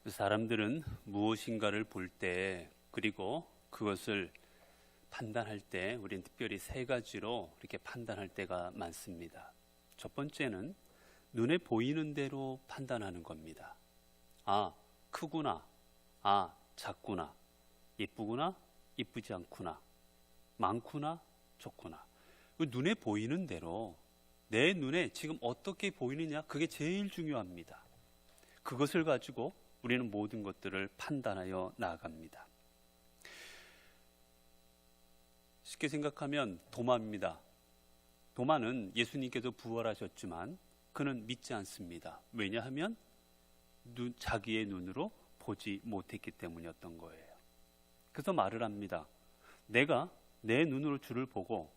사람들은 무엇인가를 볼 때, 그리고 그것을 판단할 때 우리는 특별히 세 가지로 이렇게 판단할 때가 많습니다. 첫 번째는 눈에 보이는 대로 판단하는 겁니다. 아, 크구나. 아, 작구나. 예쁘구나. 예쁘지 않구나. 많구나. 적구나. 눈에 보이는 대로 내 눈에 지금 어떻게 보이느냐, 그게 제일 중요합니다. 그것을 가지고 우리는 모든 것들을 판단하여 나아갑니다. 쉽게 생각하면 도마입니다. 도마는 예수님께서 부활하셨지만 그는 믿지 않습니다. 왜냐하면 자기의 눈으로 보지 못했기 때문이었던 거예요. 그래서 말을 합니다. 내가 내 눈으로 주를 보고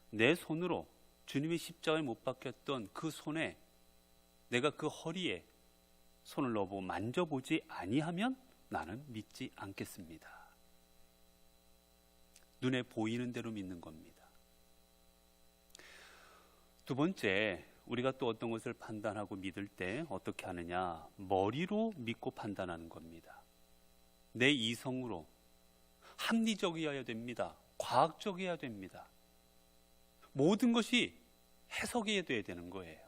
내 손으로 주님이 십자가에 못 박혔던 그 손에, 내가 그 허리에 손을 넣어보고 만져보지 아니하면 나는 믿지 않겠습니다. 눈에 보이는 대로 믿는 겁니다. 두 번째, 우리가 또 어떤 것을 판단하고 믿을 때 어떻게 하느냐, 머리로 믿고 판단하는 겁니다. 내 이성으로 합리적이어야 됩니다. 과학적이어야 됩니다. 모든 것이 해석이 돼야 되는 거예요.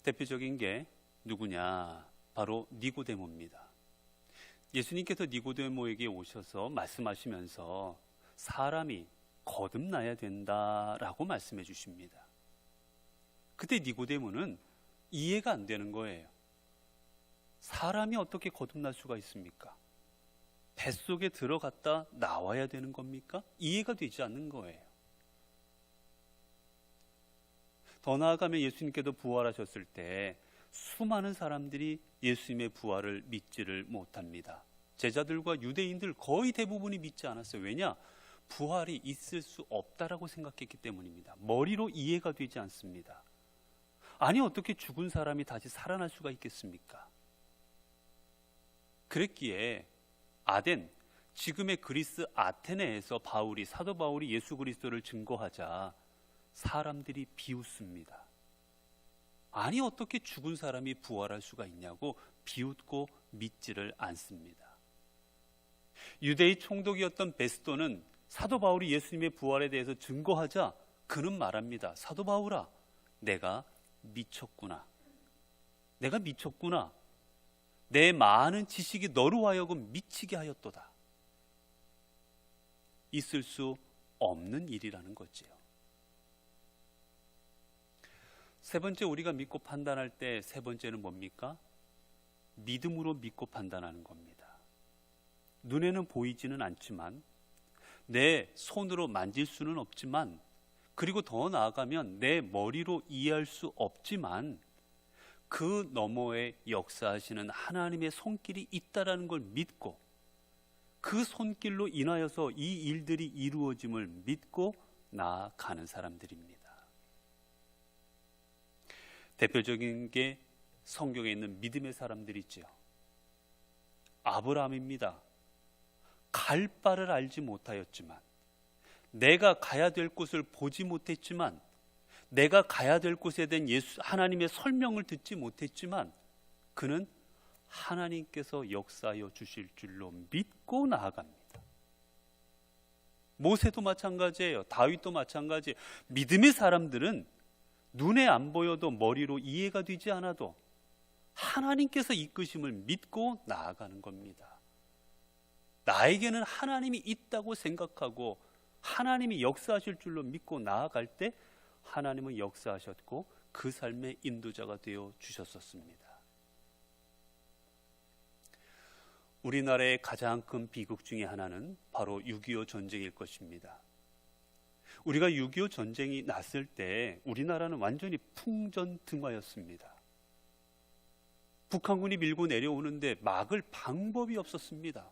대표적인 게 누구냐? 바로 니고데모입니다. 예수님께서 니고데모에게 오셔서 말씀하시면서 사람이 거듭나야 된다라고 말씀해 주십니다. 그때 니고데모는 이해가 안 되는 거예요. 사람이 어떻게 거듭날 수가 있습니까? 뱃속에 들어갔다 나와야 되는 겁니까? 이해가 되지 않는 거예요. 더 나아가면 예수님께서 부활하셨을 때 수많은 사람들이 예수님의 부활을 믿지를 못합니다. 제자들과 유대인들 거의 대부분이 믿지 않았어요. 왜냐? 부활이 있을 수 없다라고 생각했기 때문입니다. 머리로 이해가 되지 않습니다. 아니, 어떻게 죽은 사람이 다시 살아날 수가 있겠습니까? 그랬기에 아덴, 지금의 그리스 아테네에서 사도 바울이 예수 그리스도를 증거하자 사람들이 비웃습니다. 아니, 어떻게 죽은 사람이 부활할 수가 있냐고 비웃고 믿지를 않습니다. 유대의 총독이었던 베스도는 사도 바울이 예수님의 부활에 대해서 증거하자 그는 말합니다. 사도 바울아, 내가 미쳤구나. 내가 미쳤구나. 내 많은 지식이 너로 하여금 미치게 하였도다. 있을 수 없는 일이라는 거지요. 세 번째, 우리가 믿고 판단할 때 세 번째는 뭡니까? 믿음으로 믿고 판단하는 겁니다. 눈에는 보이지는 않지만, 내 손으로 만질 수는 없지만, 그리고 더 나아가면 내 머리로 이해할 수 없지만 그 너머에 역사하시는 하나님의 손길이 있다라는 걸 믿고, 그 손길로 인하여서 이 일들이 이루어짐을 믿고 나아가는 사람들입니다. 대표적인 게 성경에 있는 믿음의 사람들이죠. 아브라함입니다. 갈 바를 알지 못하였지만, 내가 가야 될 곳을 보지 못했지만, 내가 가야 될 곳에 대한 하나님의 설명을 듣지 못했지만 그는 하나님께서 역사하여 주실 줄로 믿고 나아갑니다. 모세도 마찬가지예요. 다윗도 마찬가지예요. 믿음의 사람들은 눈에 안 보여도 머리로 이해가 되지 않아도 하나님께서 이끄심을 믿고 나아가는 겁니다. 나에게는 하나님이 있다고 생각하고 하나님이 역사하실 줄로 믿고 나아갈 때 하나님은 역사하셨고 그 삶의 인도자가 되어 주셨었습니다. 우리나라의 가장 큰 비극 중에 하나는 바로 6.25 전쟁일 것입니다. 우리가 6.25 전쟁이 났을 때 우리나라는 완전히 풍전등화였습니다. 북한군이 밀고 내려오는데 막을 방법이 없었습니다.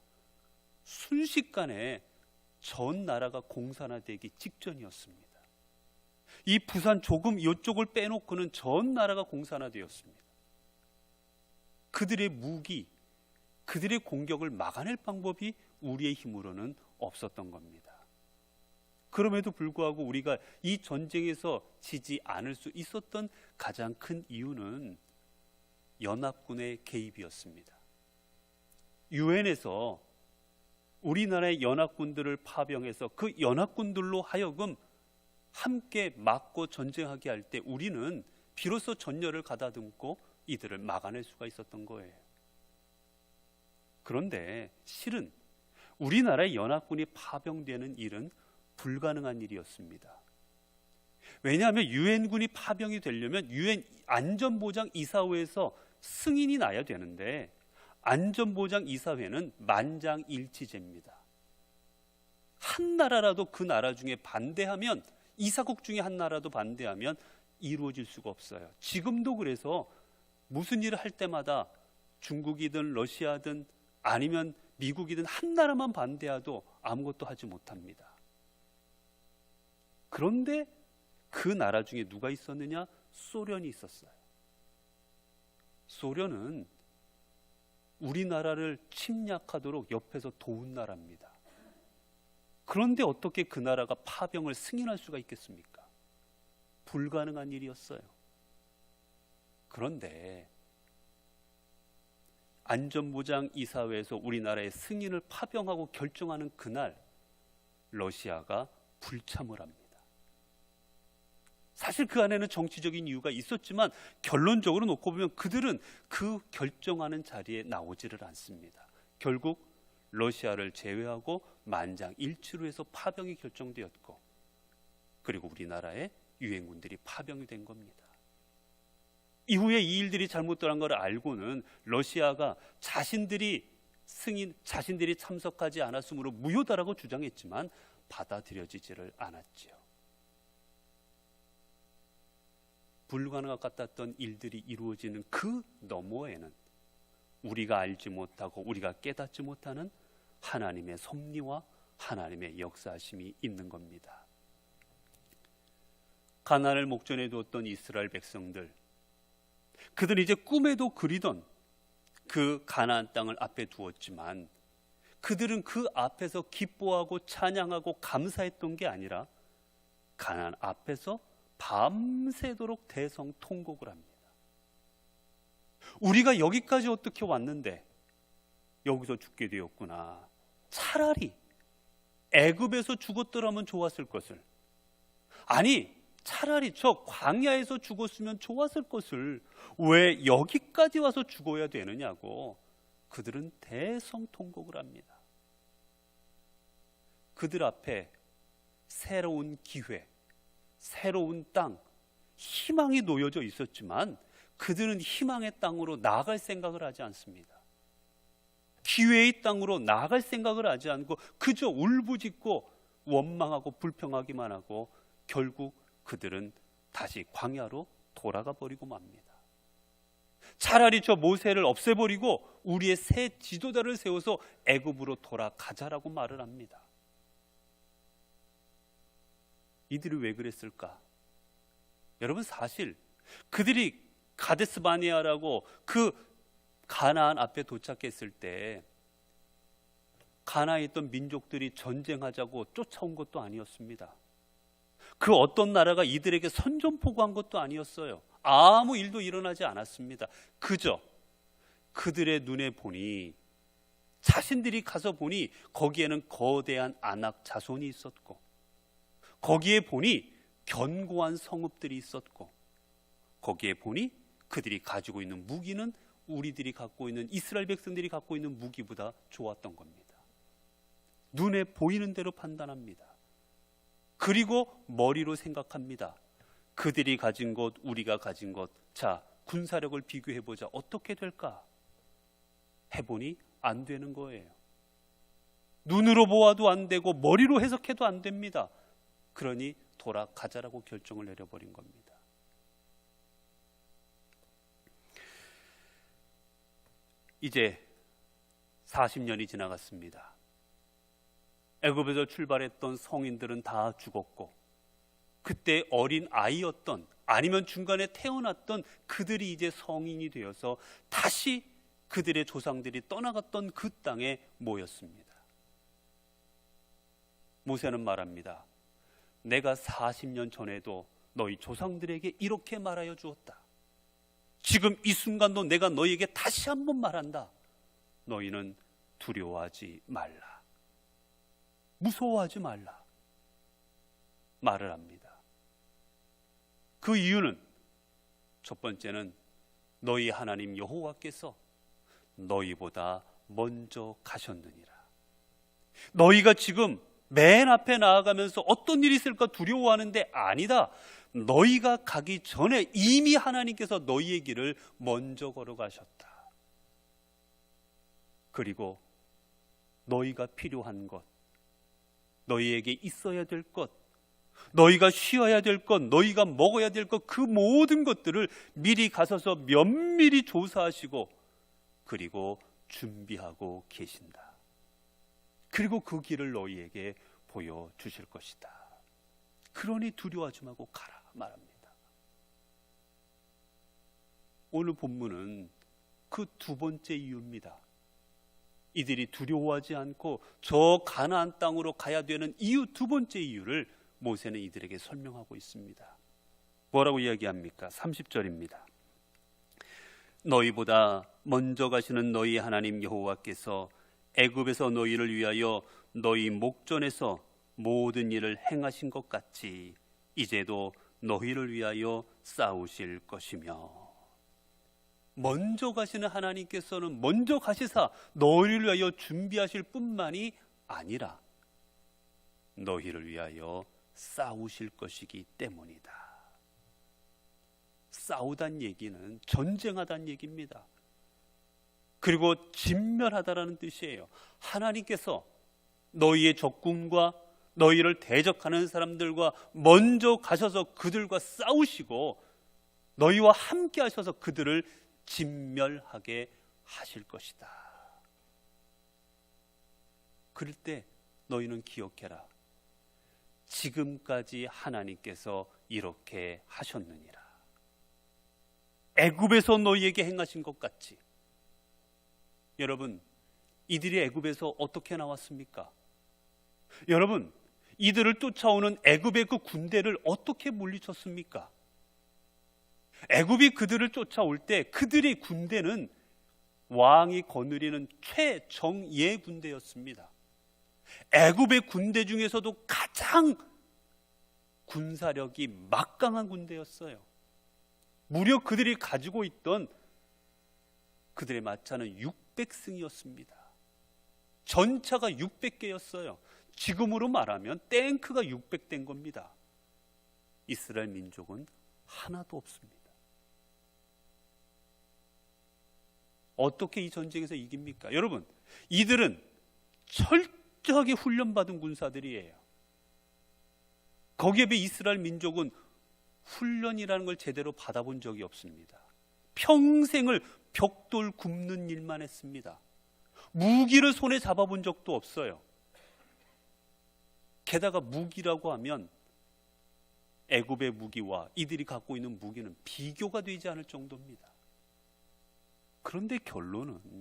순식간에 전 나라가 공산화되기 직전이었습니다. 이 부산 조금 이쪽을 빼놓고는 전 나라가 공산화되었습니다. 그들의 무기, 그들의 공격을 막아낼 방법이 우리의 힘으로는 없었던 겁니다. 그럼에도 불구하고 우리가 이 전쟁에서 지지 않을 수 있었던 가장 큰 이유는 연합군의 개입이었습니다. 유엔에서 우리나라의 연합군들을 파병해서 그 연합군들로 하여금 함께 막고 전쟁하게 할 때 우리는 비로소 전열을 가다듬고 이들을 막아낼 수가 있었던 거예요. 그런데 실은 우리나라의 연합군이 파병되는 일은 불가능한 일이었습니다. 왜냐하면 유엔군이 파병이 되려면 유엔 안전보장이사회에서 승인이 나야 되는데 안전보장이사회는 만장일치제입니다. 한 나라라도 그 나라 중에 반대하면, 이사국 중에 한 나라도 반대하면 이루어질 수가 없어요. 지금도 그래서 무슨 일을 할 때마다 중국이든 러시아든 아니면 미국이든 한 나라만 반대해도 아무것도 하지 못합니다. 그런데 그 나라 중에 누가 있었느냐? 소련이 있었어요. 소련은 우리나라를 침략하도록 옆에서 도운 나라입니다. 그런데 어떻게 그 나라가 파병을 승인할 수가 있겠습니까? 불가능한 일이었어요. 그런데 안전보장이사회에서 우리나라의 승인을 파병하고 결정하는 그날 러시아가 불참을 합니다. 사실 그 안에는 정치적인 이유가 있었지만 결론적으로 놓고 보면 그들은 그 결정하는 자리에 나오지를 않습니다. 결국 러시아를 제외하고 만장일치로 해서 파병이 결정되었고, 그리고 우리나라에 유엔군들이 파병이 된 겁니다. 이후에 이 일들이 잘못된 걸 알고는 러시아가 자신들이 참석하지 않았으므로 무효다라고 주장했지만 받아들여지지를 않았지요. 불가능할 것 같았던 일들이 이루어지는 그 너머에는 우리가 알지 못하고 우리가 깨닫지 못하는 하나님의 섭리와 하나님의 역사하심이 있는 겁니다. 가나안을 목전에 두었던 이스라엘 백성들, 그들은 이제 꿈에도 그리던 그 가나안 땅을 앞에 두었지만 그들은 그 앞에서 기뻐하고 찬양하고 감사했던 게 아니라 가나안 앞에서 밤새도록 대성통곡을 합니다. 우리가 여기까지 어떻게 왔는데 여기서 죽게 되었구나. 차라리 애굽에서 죽었더라면 좋았을 것을, 아니 차라리 저 광야에서 죽었으면 좋았을 것을 왜 여기까지 와서 죽어야 되느냐고 그들은 대성통곡을 합니다. 그들 앞에 새로운 기회, 새로운 땅, 희망이 놓여져 있었지만 그들은 희망의 땅으로 나아갈 생각을 하지 않습니다. 기회의 땅으로 나아갈 생각을 하지 않고 그저 울부짖고 원망하고 불평하기만 하고 결국 그들은 다시 광야로 돌아가 버리고 맙니다. 차라리 저 모세를 없애버리고 우리의 새 지도자를 세워서 애굽으로 돌아가자라고 말을 합니다. 이들이 왜 그랬을까? 여러분, 사실 그들이 가데스 바네아라고 그 가나안 앞에 도착했을 때 가나안에 있던 민족들이 전쟁하자고 쫓아온 것도 아니었습니다. 그 어떤 나라가 이들에게 선전포고한 것도 아니었어요. 아무 일도 일어나지 않았습니다. 그저 그들의 눈에 보니, 자신들이 가서 보니 거기에는 거대한 아낙 자손이 있었고, 거기에 보니 견고한 성읍들이 있었고, 거기에 보니 그들이 가지고 있는 무기는 우리들이 갖고 있는, 이스라엘 백성들이 갖고 있는 무기보다 좋았던 겁니다. 눈에 보이는 대로 판단합니다. 그리고 머리로 생각합니다. 그들이 가진 것, 우리가 가진 것, 자, 군사력을 비교해보자. 어떻게 될까? 해보니 안 되는 거예요. 눈으로 보아도 안 되고 머리로 해석해도 안 됩니다. 그러니 돌아가자라고 결정을 내려버린 겁니다. 이제 40년이 지나갔습니다. 애굽에서 출발했던 성인들은 다 죽었고, 그때 어린 아이였던, 아니면 중간에 태어났던 그들이 이제 성인이 되어서 다시 그들의 조상들이 떠나갔던 그 땅에 모였습니다. 모세는 말합니다. 내가 40년 전에도 너희 조상들에게 이렇게 말하여 주었다. 지금 이 순간도 내가 너희에게 다시 한번 말한다. 너희는 두려워하지 말라. 무서워하지 말라. 말을 합니다. 그 이유는 첫 번째는 너희 하나님 여호와께서 너희보다 먼저 가셨느니라. 너희가 지금 맨 앞에 나아가면서 어떤 일이 있을까 두려워하는데 아니다. 너희가 가기 전에 이미 하나님께서 너희의 길을 먼저 걸어가셨다. 그리고 너희가 필요한 것, 너희에게 있어야 될 것, 너희가 쉬어야 될 것, 너희가 먹어야 될 것, 그 모든 것들을 미리 가서서 면밀히 조사하시고 그리고 준비하고 계신다. 그리고 그 길을 너희에게 보여주실 것이다. 그러니 두려워하지 말고 가라 말합니다. 오늘 본문은 그 두 번째 이유입니다. 이들이 두려워하지 않고 저 가나안 땅으로 가야 되는 이유, 두 번째 이유를 모세는 이들에게 설명하고 있습니다. 뭐라고 이야기합니까? 30절입니다. 너희보다 먼저 가시는 너희 하나님 여호와께서 애굽에서 너희를 위하여 너희 목전에서 모든 일을 행하신 것 같이 이제도 너희를 위하여 싸우실 것이며, 먼저 가시는 하나님께서는 먼저 가시사 너희를 위하여 준비하실 뿐만이 아니라 너희를 위하여 싸우실 것이기 때문이다. 싸우단 얘기는 전쟁하단 얘기입니다. 그리고 진멸하다라는 뜻이에요. 하나님께서 너희의 적군과 너희를 대적하는 사람들과 먼저 가셔서 그들과 싸우시고 너희와 함께 하셔서 그들을 진멸하게 하실 것이다. 그럴 때 너희는 기억해라. 지금까지 하나님께서 이렇게 하셨느니라. 애굽에서 너희에게 행하신 것 같이. 여러분, 이들이 애굽에서 어떻게 나왔습니까? 여러분, 이들을 쫓아오는 애굽의 그 군대를 어떻게 물리쳤습니까? 애굽이 그들을 쫓아올 때 그들의 군대는 왕이 거느리는 최정예 군대였습니다. 애굽의 군대 중에서도 가장 군사력이 막강한 군대였어요. 무려 그들이 가지고 있던 그들의 마차는 600승이었습니다. 전차가 600개였어요. 지금으로 말하면 탱크가 600대인 겁니다. 이스라엘 민족은 하나도 없습니다. 어떻게 이 전쟁에서 이깁니까? 여러분, 이들은 철저하게 훈련받은 군사들이에요. 거기에 비해 이스라엘 민족은 훈련이라는 걸 제대로 받아본 적이 없습니다. 평생을 벽돌 굽는 일만 했습니다. 무기를 손에 잡아본 적도 없어요. 게다가 무기라고 하면 애굽의 무기와 이들이 갖고 있는 무기는 비교가 되지 않을 정도입니다. 그런데 결론은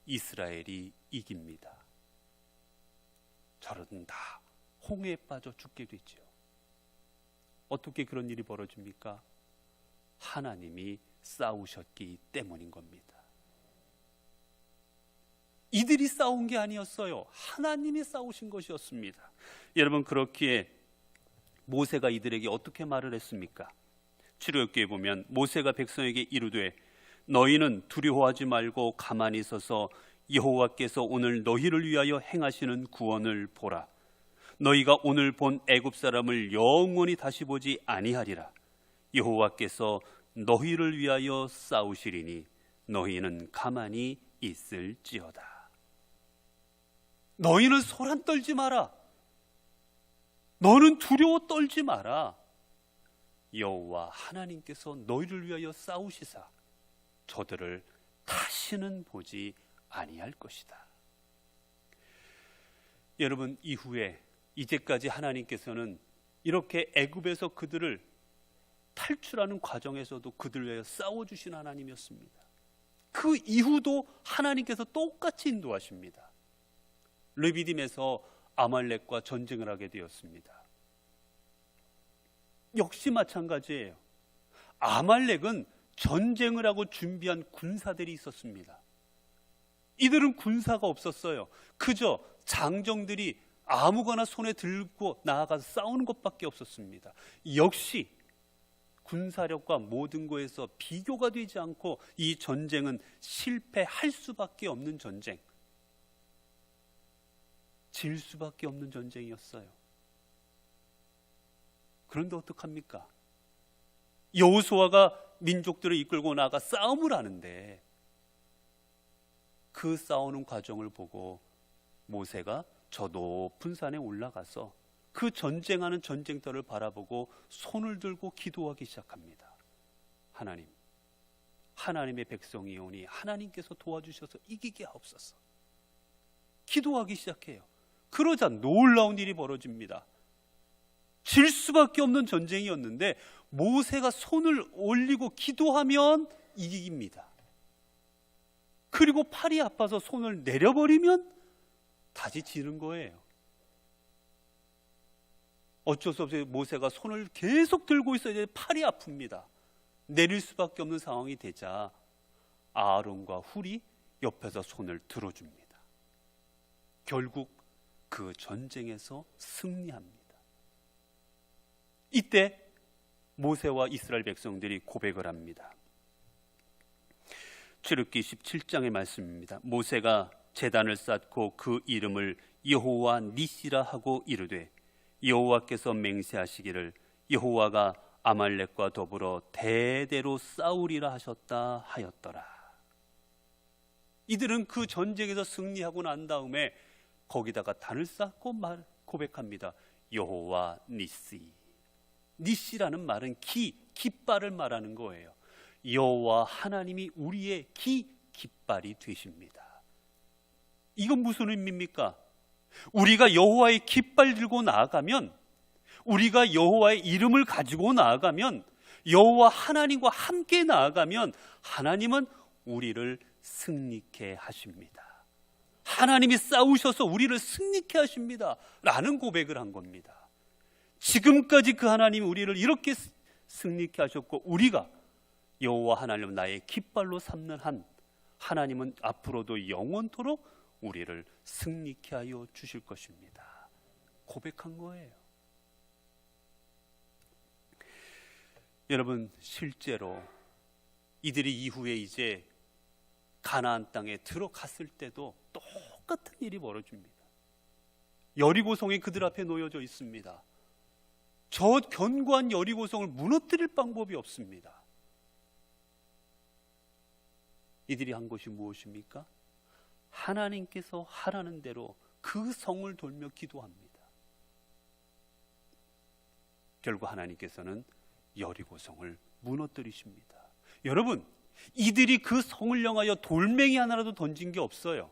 이스라엘이 이깁니다. 저러든 다 홍해에 빠져 죽게 되죠. 어떻게 그런 일이 벌어집니까? 하나님이 싸우셨기 때문인 겁니다. 이들이 싸운 게 아니었어요. 하나님이 싸우신 것이었습니다. 여러분, 그렇기에 모세가 이들에게 어떻게 말을 했습니까? 출애굽기에 보면 모세가 백성에게 이르되 너희는 두려워하지 말고 가만히 서서 여호와께서 오늘 너희를 위하여 행하시는 구원을 보라. 너희가 오늘 본 애굽 사람을 영원히 다시 보지 아니하리라. 여호와께서 너희를 위하여 싸우시리니 너희는 가만히 있을지어다. 너희는 소란 떨지 마라. 너는 두려워 떨지 마라. 여호와 하나님께서 너희를 위하여 싸우시사 저들을 다시는 보지 아니할 것이다. 여러분, 이후에 이제까지 하나님께서는 이렇게 애굽에서 그들을 탈출하는 과정에서도 그들을 위하여 싸워주신 하나님이었습니다. 그 이후도 하나님께서 똑같이 인도하십니다. 르비딤에서 아말렉과 전쟁을 하게 되었습니다. 역시 마찬가지예요. 아말렉은 전쟁을 하고 준비한 군사들이 있었습니다. 이들은 군사가 없었어요. 그저 장정들이 아무거나 손에 들고 나아가서 싸우는 것밖에 없었습니다. 역시 군사력과 모든 것에서 비교가 되지 않고 이 전쟁은 실패할 수밖에 없는 전쟁, 질 수밖에 없는 전쟁이었어요. 그런데 어떡합니까? 여호수아가 민족들을 이끌고 나가 싸움을 하는데 그 싸우는 과정을 보고 모세가 저 높은 산에 올라가서 그 전쟁하는 전쟁터를 바라보고 손을 들고 기도하기 시작합니다. 하나님, 하나님의 백성이오니 하나님께서 도와주셔서 이기게 하옵소서. 기도하기 시작해요. 그러자 놀라운 일이 벌어집니다. 질 수밖에 없는 전쟁이었는데 모세가 손을 올리고 기도하면 이깁니다. 그리고 팔이 아파서 손을 내려버리면 다시 지는 거예요. 어쩔 수 없이 모세가 손을 계속 들고 있어야 팔이 아픕니다. 내릴 수밖에 없는 상황이 되자 아론과 훌이 옆에서 손을 들어줍니다. 결국 그 전쟁에서 승리합니다. 이때 모세와 이스라엘 백성들이 고백을 합니다. 출애굽기 17장의 말씀입니다. 모세가 제단을 쌓고 그 이름을 여호와 니시라 하고 이르되 여호와께서 맹세하시기를 여호와가 아말렉과 더불어 대대로 싸우리라 하셨다 하였더라. 이들은 그 전쟁에서 승리하고 난 다음에 거기다가 단을 쌓고 고백합니다. 여호와 니시. 니시라는 말은 깃발을 말하는 거예요. 여호와 하나님이 우리의 깃발이 되십니다. 이건 무슨 의미입니까? 우리가 여호와의 깃발 들고 나아가면, 우리가 여호와의 이름을 가지고 나아가면, 여호와 하나님과 함께 나아가면 하나님은 우리를 승리케 하십니다. 하나님이 싸우셔서 우리를 승리케 하십니다 라는 고백을 한 겁니다. 지금까지 그 하나님이 우리를 이렇게 승리케 하셨고 우리가 여호와 하나님 나의 깃발로 삼는 한 하나님은 앞으로도 영원토록 우리를 승리케 하여 주실 것입니다. 고백한 거예요. 여러분, 실제로 이들이 이후에 이제 가나안 땅에 들어갔을 때도 똑같은 일이 벌어집니다. 여리고성이 그들 앞에 놓여져 있습니다. 저 견고한 여리고성을 무너뜨릴 방법이 없습니다. 이들이 한 것이 무엇입니까? 하나님께서 하라는 대로 그 성을 돌며 기도합니다. 결국 하나님께서는 여리고성을 무너뜨리십니다. 여러분, 이들이 그 성을 향하여 돌멩이 하나라도 던진 게 없어요.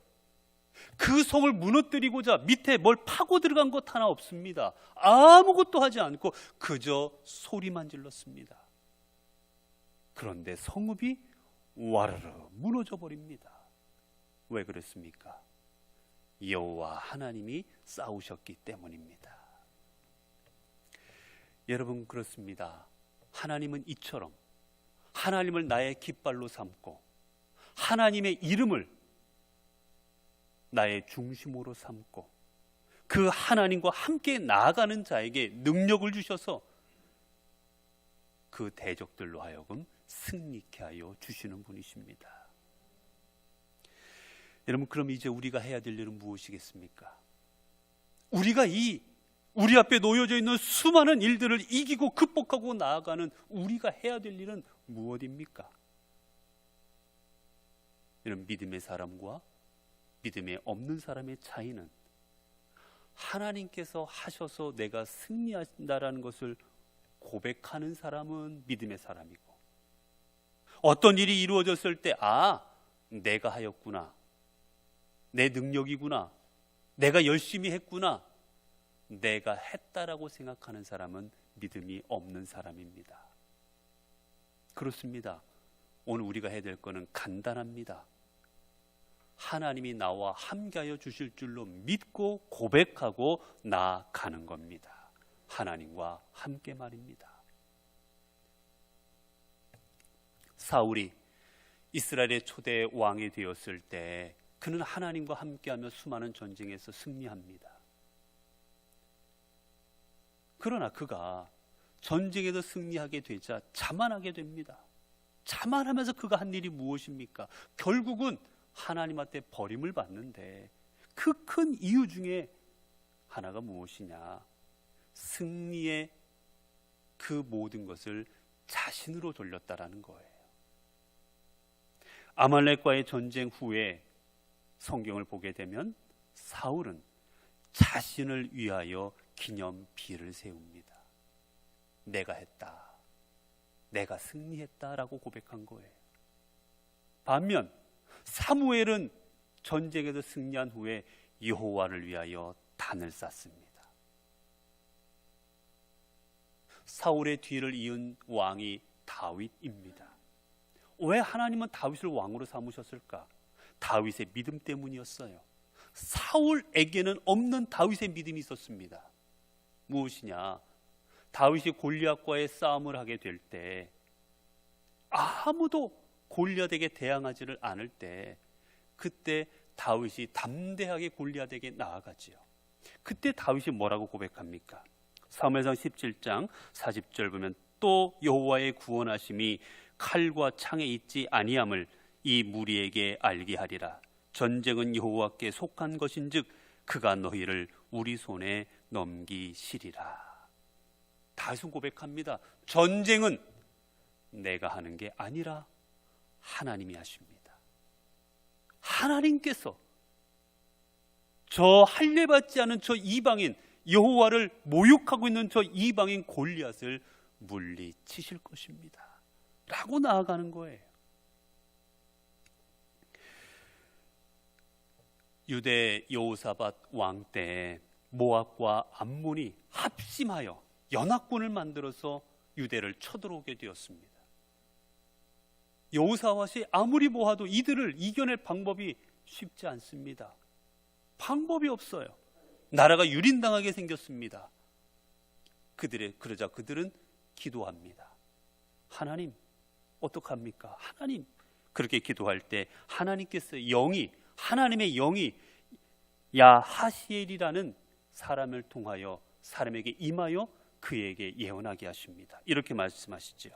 그 성을 무너뜨리고자 밑에 뭘 파고 들어간 것 하나 없습니다. 아무것도 하지 않고 그저 소리만 질렀습니다. 그런데 성읍이 와르르 무너져 버립니다. 왜 그랬습니까? 여호와 하나님이 싸우셨기 때문입니다. 여러분, 그렇습니다. 하나님은 이처럼 하나님을 나의 깃발로 삼고 하나님의 이름을 나의 중심으로 삼고 그 하나님과 함께 나아가는 자에게 능력을 주셔서 그 대적들로 하여금 승리케 하여 주시는 분이십니다. 여러분, 그럼 이제 우리가 해야 될 일은 무엇이겠습니까? 우리가 우리 앞에 놓여져 있는 수많은 일들을 이기고 극복하고 나아가는 우리가 해야 될 일은 무엇입니까? 이런 믿음의 사람과 믿음에 없는 사람의 차이는 하나님께서 하셔서 내가 승리한다라는 것을 고백하는 사람은 믿음의 사람이고, 어떤 일이 이루어졌을 때 내가 하였구나, 내 능력이구나, 내가 열심히 했구나, 내가 했다라고 생각하는 사람은 믿음이 없는 사람입니다. 그렇습니다. 오늘 우리가 해야 될 것은 간단합니다. 하나님이 나와 함께하여 주실 줄로 믿고 고백하고 나아가는 겁니다. 하나님과 함께 말입니다. 사울이 이스라엘의 초대 왕이 되었을 때 그는 하나님과 함께하며 수많은 전쟁에서 승리합니다. 그러나 그가 전쟁에서 승리하게 되자 자만하게 됩니다. 자만하면서 그가 한 일이 무엇입니까? 결국은 하나님한테 버림을 받는데 그 큰 이유 중에 하나가 무엇이냐? 승리의 그 모든 것을 자신으로 돌렸다라는 거예요. 아말렉과의 전쟁 후에 성경을 보게 되면 사울은 자신을 위하여 기념비를 세웁니다. 내가 했다, 내가 승리했다라고 고백한 거예요. 반면 사무엘은 전쟁에서 승리한 후에 여호와를 위하여 단을 쌓습니다. 사울의 뒤를 이은 왕이 다윗입니다. 왜 하나님은 다윗을 왕으로 삼으셨을까? 다윗의 믿음 때문이었어요. 사울에게는 없는 다윗의 믿음이 있었습니다. 무엇이냐? 다윗이 골리앗과의 싸움을 하게 될 때 아무도 골리앗에게 대항하지를 않을 때 그때 다윗이 담대하게 골리앗에게 나아가지요. 그때 다윗이 뭐라고 고백합니까? 사무엘상 17장 40절 보면 또 여호와의 구원하심이 칼과 창에 있지 아니함을 이 무리에게 알게 하리라. 전쟁은 여호와께 속한 것인즉 그가 너희를 우리 손에 넘기시리라. 다윗은 고백합니다. 전쟁은 내가 하는 게 아니라 하나님이 하십니다. 하나님께서 저 할례받지 않은 저 이방인 여호와를 모욕하고 있는 저 이방인 골리앗을 물리치실 것입니다 라고 나아가는 거예요. 유대 여호사밧 왕 때 모압과 암몬이 합심하여 연합군을 만들어서 유대를 쳐들어오게 되었습니다. 여호사밧이 아무리 모아도 이들을 이겨낼 방법이 쉽지 않습니다. 방법이 없어요. 나라가 유린당하게 생겼습니다. 그러자 그들은 기도합니다. 하나님, 어떡합니까? 하나님. 그렇게 기도할 때 하나님께서 하나님의 영이 야하시엘이라는 사람을 통하여 사람에게 임하여 그에게 예언하게 하십니다. 이렇게 말씀하시죠.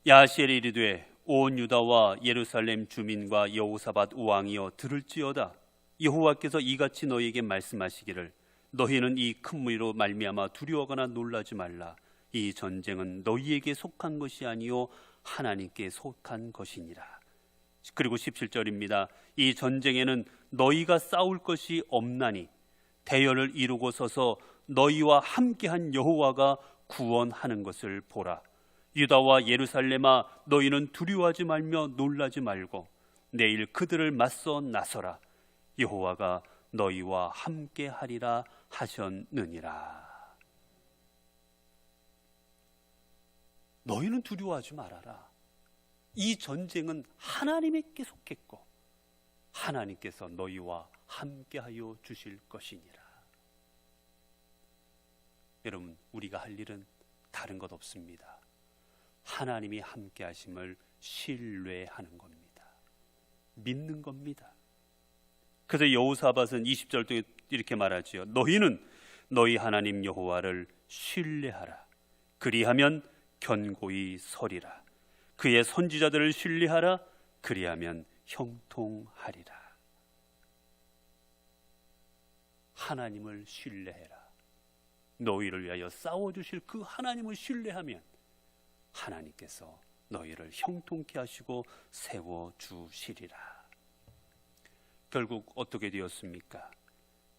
야하시엘이 이르되 온 유다와 예루살렘 주민과 여호사밧 왕이여 들을지어다. 여호와께서 이같이 너희에게 말씀하시기를 너희는 이 큰 무리로 말미암아 두려워하거나 놀라지 말라. 이 전쟁은 너희에게 속한 것이 아니요 하나님께 속한 것이니라. 그리고 17절입니다. 이 전쟁에는 너희가 싸울 것이 없나니 대열을 이루고 서서 너희와 함께한 여호와가 구원하는 것을 보라. 유다와 예루살렘아 너희는 두려워하지 말며 놀라지 말고 내일 그들을 맞서 나서라. 여호와가 너희와 함께하리라 하셨느니라. 너희는 두려워하지 말아라. 이 전쟁은 하나님께 속했고 하나님께서 너희와 함께하여 주실 것이니라. 여러분, 우리가 할 일은 다른 것 없습니다. 하나님이 함께하심을 신뢰하는 겁니다. 믿는 겁니다. 그래서 여호사밧은 20절 이렇게 말하지요. 너희는 너희 하나님 여호와를 신뢰하라. 그리하면 견고히 서리라. 그의 선지자들을 신뢰하라. 그리하면 형통하리라. 하나님을 신뢰해라. 너희를 위하여 싸워주실 그 하나님을 신뢰하면 하나님께서 너희를 형통케 하시고 세워주시리라. 결국 어떻게 되었습니까?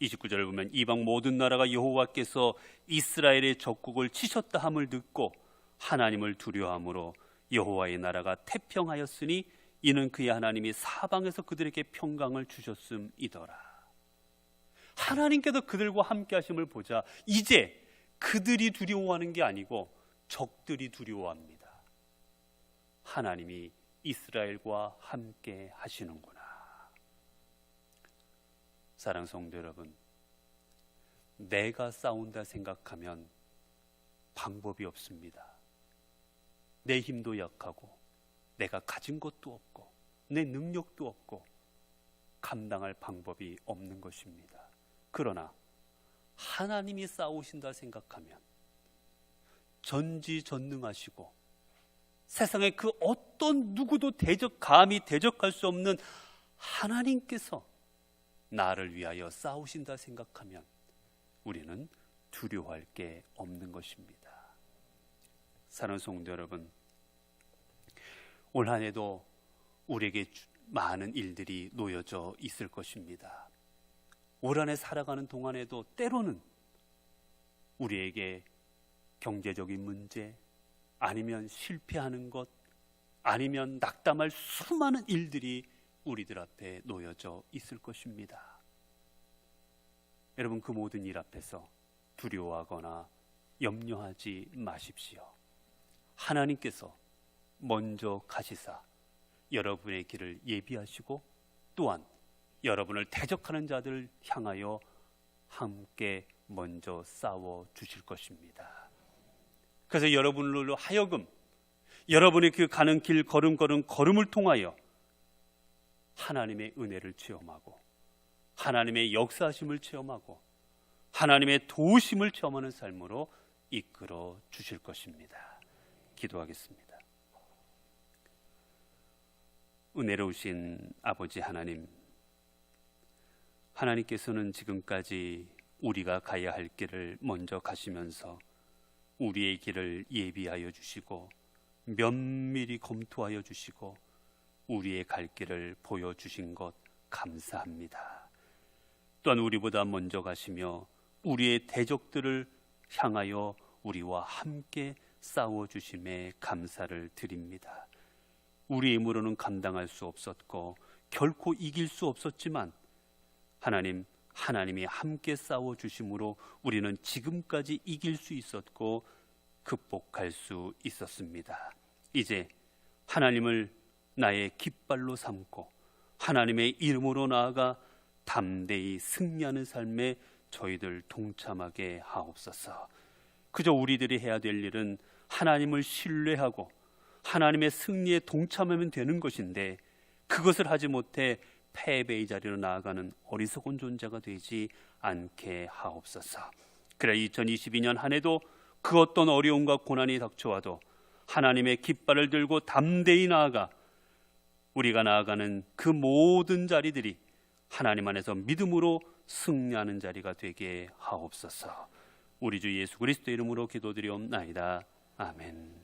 29절을 보면 이방 모든 나라가 여호와께서 이스라엘의 적국을 치셨다 함을 듣고 하나님을 두려워함으로 여호와의 나라가 태평하였으니 이는 그의 하나님이 사방에서 그들에게 평강을 주셨음이더라. 하나님께서 그들과 함께 하심을 보자 이제 그들이 두려워하는 게 아니고 적들이 두려워합니다. 하나님이 이스라엘과 함께 하시는구나. 사랑 성도 여러분, 내가 싸운다 생각하면 방법이 없습니다. 내 힘도 약하고 내가 가진 것도 없고 내 능력도 없고 감당할 방법이 없는 것입니다. 그러나 하나님이 싸우신다 생각하면 전지전능하시고 세상에 그 어떤 누구도 감히 대적할 수 없는 하나님께서 나를 위하여 싸우신다 생각하면 우리는 두려워할 게 없는 것입니다. 사랑하는 성도 여러분, 올 한 해도 우리에게 많은 일들이 놓여져 있을 것입니다. 올 한 해 살아가는 동안에도 때로는 우리에게 경제적인 문제, 아니면 실패하는 것, 아니면 낙담할 수많은 일들이 우리들 앞에 놓여져 있을 것입니다. 여러분, 그 모든 일 앞에서 두려워하거나 염려하지 마십시오. 하나님께서 먼저 가시사 여러분의 길을 예비하시고 또한 여러분을 대적하는 자들을 향하여 함께 먼저 싸워 주실 것입니다. 그래서 여러분으로 하여금 여러분의 그 가는 길 걸음을 통하여 하나님의 은혜를 체험하고 하나님의 역사하심을 체험하고 하나님의 도우심을 체험하는 삶으로 이끌어 주실 것입니다. 기도하겠습니다. 은혜로우신 아버지 하나님, 하나님께서는 지금까지 우리가 가야 할 길을 먼저 가시면서 우리의 길을 예비하여 주시고 면밀히 검토하여 주시고 우리의 갈 길을 보여주신 것 감사합니다. 또한 우리보다 먼저 가시며 우리의 대적들을 향하여 우리와 함께 싸워주심에 감사를 드립니다. 우리의 힘으로는 감당할 수 없었고 결코 이길 수 없었지만 하나님이 함께 싸워주심으로 우리는 지금까지 이길 수 있었고 극복할 수 있었습니다. 이제 하나님을 나의 깃발로 삼고 하나님의 이름으로 나아가 담대히 승리하는 삶에 저희들 동참하게 하옵소서. 그저 우리들이 해야 될 일은 하나님을 신뢰하고 하나님의 승리에 동참하면 되는 것인데 그것을 하지 못해 패배의 자리로 나아가는 어리석은 존재가 되지 않게 하옵소서. 그래 2022년 한 해도 그 어떤 어려움과 고난이 닥쳐와도 하나님의 깃발을 들고 담대히 나아가 우리가 나아가는 그 모든 자리들이 하나님 안에서 믿음으로 승리하는 자리가 되게 하옵소서. 우리 주 예수 그리스도의 이름으로 기도드리옵나이다. 아멘.